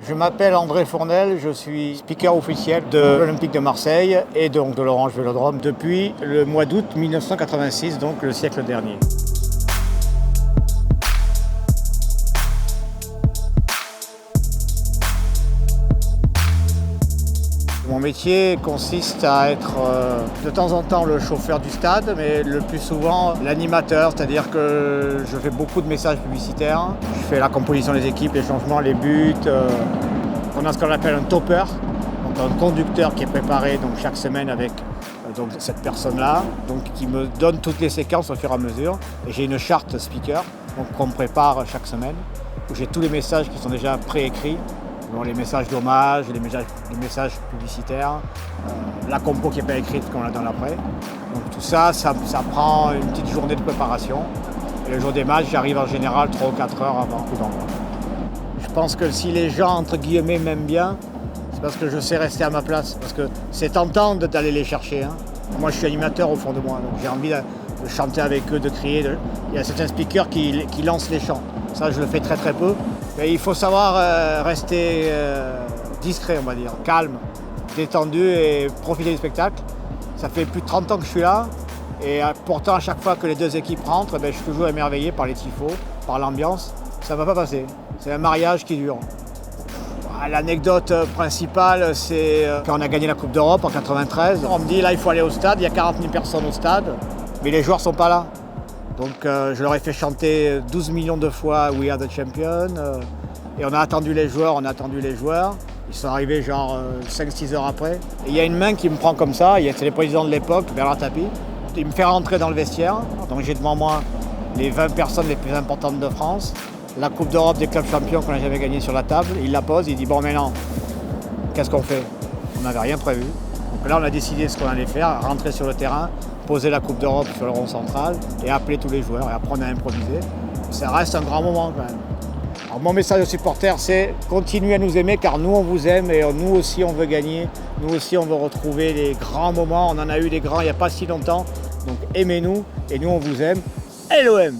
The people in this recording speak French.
Je m'appelle André Fournel, je suis speaker officiel de l'Olympique de Marseille et donc de l'Orange Vélodrome depuis le mois d'août 1986, donc le siècle dernier. Mon métier consiste à être de temps en temps le chauffeur du stade, mais le plus souvent l'animateur, c'est-à-dire que je fais beaucoup de messages publicitaires. Je fais la composition des équipes, les changements, les buts. On a ce qu'on appelle un topper, donc un conducteur qui est préparé donc, chaque semaine avec cette personne-là, qui me donne toutes les séquences au fur et à mesure. Et j'ai une charte speaker qu'on prépare chaque semaine, où j'ai tous les messages qui sont déjà préécrits. Bon, les messages d'hommage, les messages publicitaires, la compo qui n'est pas écrite qu'on la donne après. Donc tout ça prend une petite journée de préparation. Et le jour des matchs, j'arrive en général 3 ou 4 heures avant coup d'envoi. Je pense que si les gens, entre guillemets, m'aiment bien, c'est parce que je sais rester à ma place. Parce que c'est tentant d'aller les chercher. Hein. Moi, je suis animateur au fond de moi, donc j'ai envie de chanter avec eux, de crier. Il y a certains speakers qui lancent les chants. Ça, je le fais très très peu. Mais il faut savoir rester discret, on va dire, calme, détendu et profiter du spectacle. Ça fait plus de 30 ans que je suis là. Et pourtant, à chaque fois que les deux équipes rentrent, je suis toujours émerveillé par les tifos, par l'ambiance. Ça ne va pas passer. C'est un mariage qui dure. L'anecdote principale, c'est quand on a gagné la Coupe d'Europe en 1993. On me dit, là, il faut aller au stade. Il y a 40 000 personnes au stade, mais les joueurs ne sont pas là. Donc je leur ai fait chanter 12 millions de fois « We are the champion ». Et on a attendu les joueurs. Ils sont arrivés genre 5-6 heures après. Et il y a une main qui me prend comme ça, c'est le président de l'époque, Bernard Tapie. Il me fait rentrer dans le vestiaire. Donc j'ai devant moi les 20 personnes les plus importantes de France. La Coupe d'Europe des clubs champions qu'on n'a jamais gagnée sur la table. Il la pose, il dit « Bon maintenant, qu'est-ce qu'on fait ?» On n'avait rien prévu. Donc là on a décidé ce qu'on allait faire, rentrer sur le terrain, poser la Coupe d'Europe sur le rond central et appeler tous les joueurs. Et après on a improvisé. Ça reste un grand moment quand même. Alors, mon message aux supporters, c'est continuez à nous aimer car nous on vous aime et nous aussi on veut gagner. Nous aussi on veut retrouver les grands moments. On en a eu des grands il n'y a pas si longtemps. Donc aimez-nous et nous on vous aime. Et l'OM!